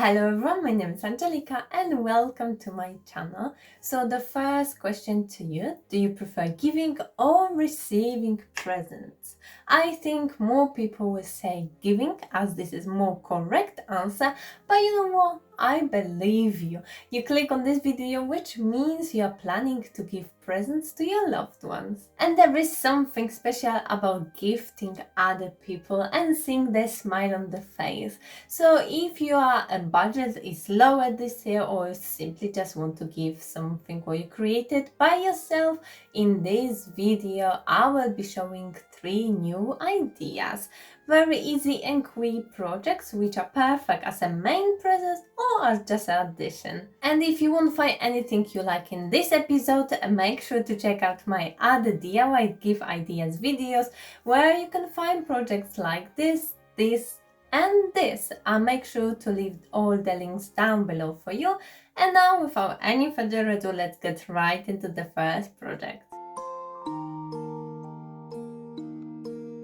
Hello everyone, my name is Angelica and welcome to my channel. So the first question to you, do you prefer giving or receiving presents? I think more people will say giving as this is more correct answer, but you know what? I believe you. You click on this video, which means you are planning to give presents to your loved ones. And there is something special about gifting other people and seeing their smile on the face. So if your budget is lower this year or simply just want to give something what you created by yourself, in this video I will be showing 3 new ideas. Very easy and quick projects which are perfect as a main present or as just an addition. And if you won't find anything you like in this episode, make sure to check out my other DIY gift ideas videos where you can find projects like this, and this. I'll make sure to leave all the links down below for you. And now, without any further ado, let's get right into the first project.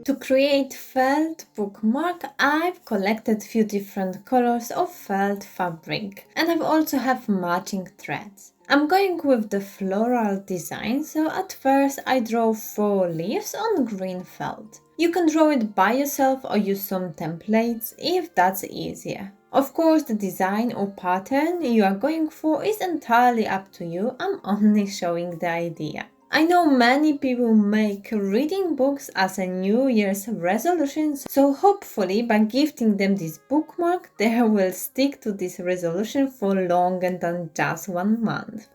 To create felt bookmark, I've collected few different colors of felt fabric, and I also have matching threads. I'm going with the floral design, so at first I draw 4 leaves on green felt. You can draw it by yourself or use some templates if that's easier. Of course, the design or pattern you are going for is entirely up to you. I'm only showing the idea. I know many people make reading books as a New Year's resolution, so hopefully by gifting them this bookmark, they will stick to this resolution for longer than just 1 month.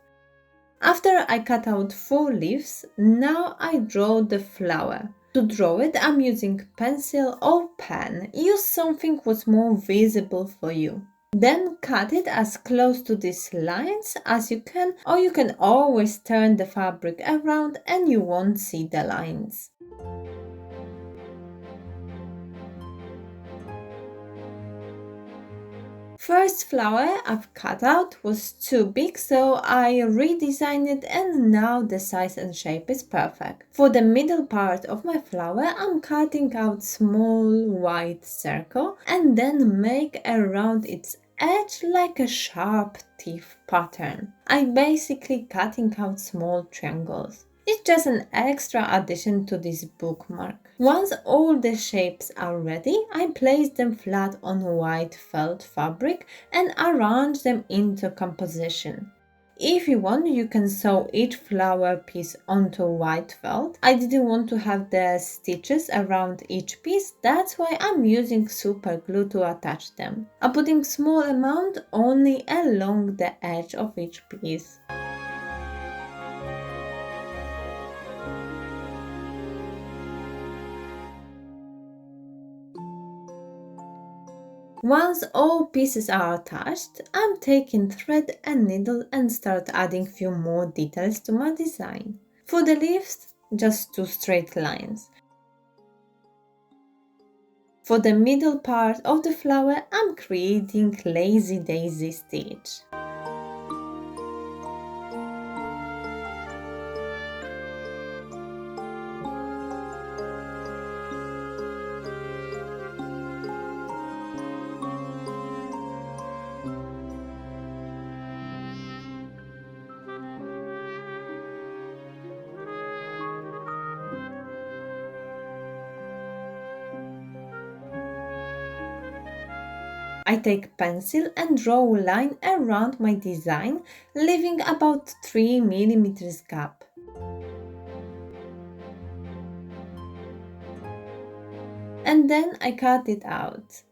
After I cut out 4 leaves, now I draw the flower. To draw it, I'm using pencil or pen. Use something what's more visible for you. Then cut it as close to these lines as you can, or you can always turn the fabric around and you won't see the lines. First flower I've cut out was too big, so I redesigned it and now the size and shape is perfect. For the middle part of my flower, I'm cutting out small white circle and then make around its edge like a sharp teeth pattern. I'm basically cutting out small triangles. It's just an extra addition to this bookmark. Once all the shapes are ready, I place them flat on white felt fabric and arrange them into composition. If you want, you can sew each flower piece onto white felt. I didn't want to have the stitches around each piece, that's why I'm using super glue to attach them. I'm putting small amount only along the edge of each piece. Once all pieces are attached, I'm taking thread and needle and start adding few more details to my design. For the leaves, just 2 straight lines. For the middle part of the flower, I'm creating lazy daisy stitch. I take pencil and draw a line around my design, leaving about 3 mm gap. And then I cut it out.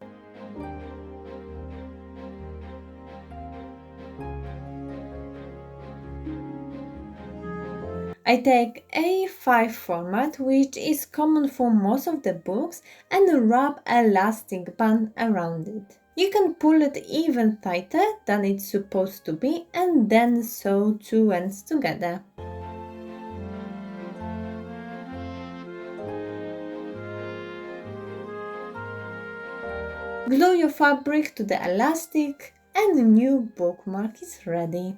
I take A5 format, which is common for most of the books, and wrap a elastic band around it. You can pull it even tighter than it's supposed to be and then sew 2 ends together. Glue your fabric to the elastic and the new bookmark is ready.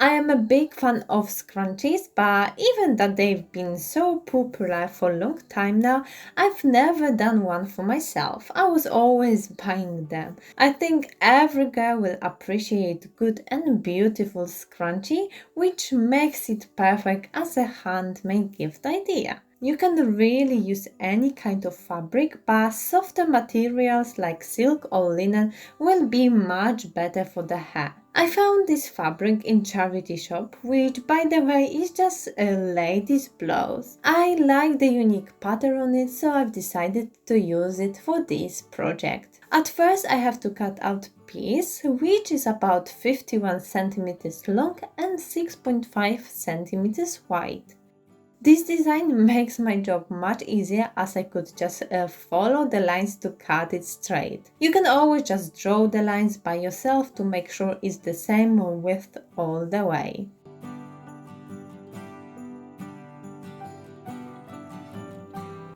I am a big fan of scrunchies, but even that they've been so popular for a long time now, I've never done one for myself. I was always buying them. I think every girl will appreciate good and beautiful scrunchie, which makes it perfect as a handmade gift idea. You can really use any kind of fabric, but softer materials like silk or linen will be much better for the hair. I found this fabric in charity shop, which by the way is just a lady's blouse. I like the unique pattern on it, so I've decided to use it for this project. At first I have to cut out piece, which is about 51 centimeters long and 6.5 centimeters wide. This design makes my job much easier as I could just follow the lines to cut it straight. You can always just draw the lines by yourself to make sure it's the same width all the way.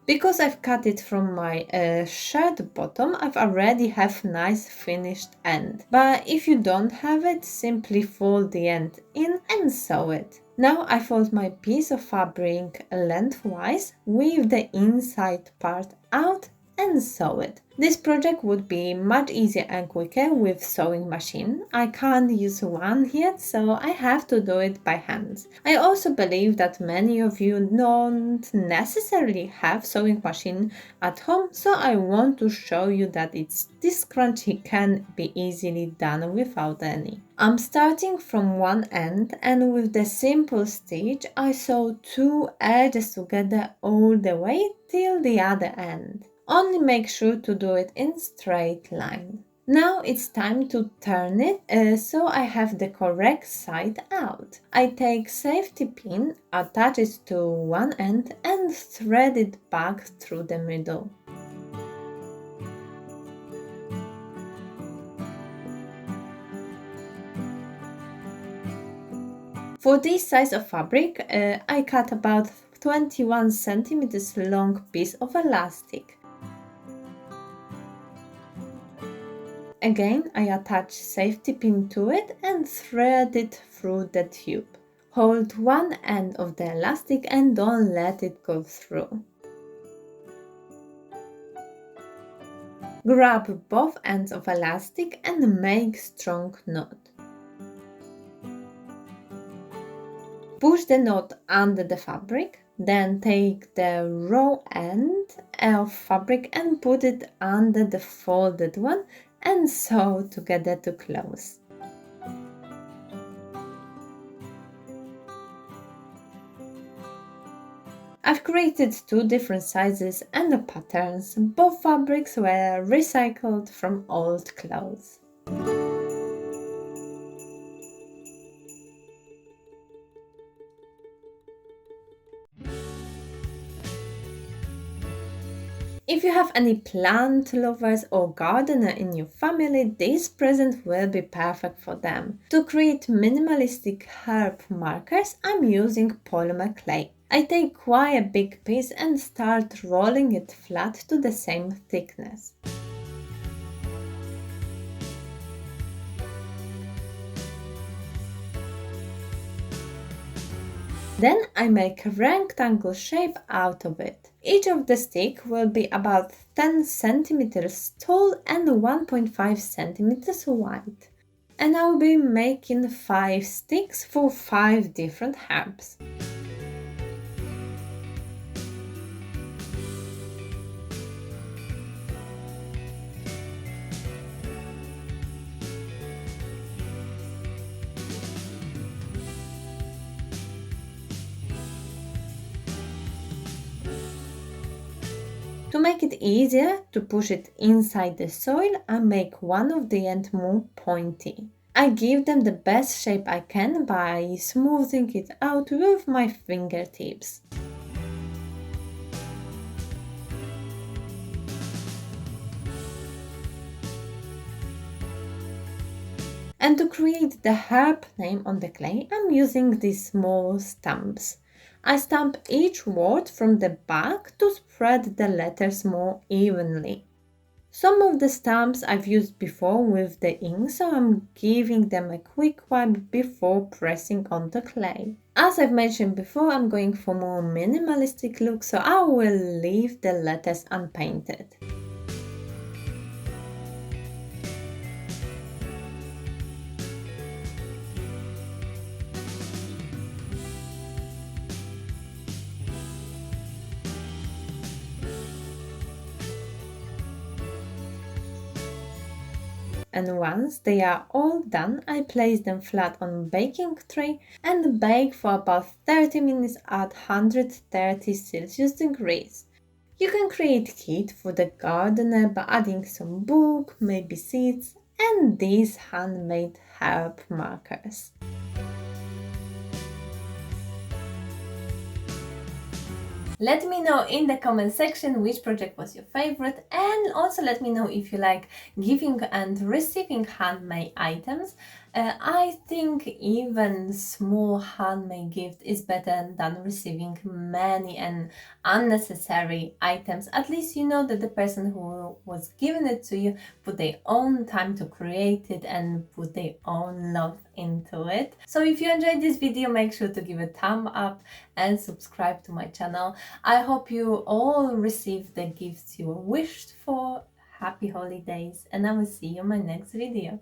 Because I've cut it from my shirt bottom, I've already have nice finished end. But if you don't have it, simply fold the end in and sew it. Now I fold my piece of fabric lengthwise with the inside part out and sew it. This project would be much easier and quicker with sewing machine. I can't use one yet, so I have to do it by hand. I also believe that many of you don't necessarily have sewing machine at home, so I want to show you that this scrunchie can be easily done without any. I'm starting from one end, and with the simple stitch I sew two edges together all the way till the other end. Only make sure to do it in straight line. Now it's time to turn it so I have the correct side out. I take safety pin, attach it to one end and thread it back through the middle. For this size of fabric, I cut about 21 centimeters long piece of elastic. Again, I attach safety pin to it and thread it through the tube. Hold one end of the elastic and don't let it go through. Grab both ends of elastic and make strong knot. Push the knot under the fabric, then take the raw end of fabric and put it under the folded one and sew together to close. I've created two different sizes and patterns. Both fabrics were recycled from old clothes. If you have any plant lovers or gardener in your family, this present will be perfect for them. To create minimalistic herb markers, I'm using polymer clay. I take quite a big piece and start rolling it flat to the same thickness. Then I make a rectangle shape out of it. Each of the sticks will be about 10 centimeters tall and 1.5 centimeters wide. And I'll be making 5 sticks for 5 different herbs. To make it easier to push it inside the soil, I make one of the ends more pointy. I give them the best shape I can by smoothing it out with my fingertips. And to create the herb name on the clay, I'm using these small stamps. I stamp each word from the back to spread the letters more evenly. Some of the stamps I've used before with the ink, so I'm giving them a quick wipe before pressing on the clay. As I've mentioned before, I'm going for more minimalistic look, so I will leave the letters unpainted. And once they are all done, I place them flat on a baking tray and bake for about 30 minutes at 130 Celsius degrees. You can create kit for the gardener by adding some book, maybe seeds, and these handmade herb markers. Let me know in the comment section which project was your favorite, and also let me know if you like giving and receiving handmade items. I think even small handmade gift is better than receiving many and unnecessary items. At least you know that the person who was giving it to you put their own time to create it and put their own love into it. So if you enjoyed this video, make sure to give a thumb up and subscribe to my channel. I hope you all receive the gifts you wished for. Happy holidays, and I will see you in my next video.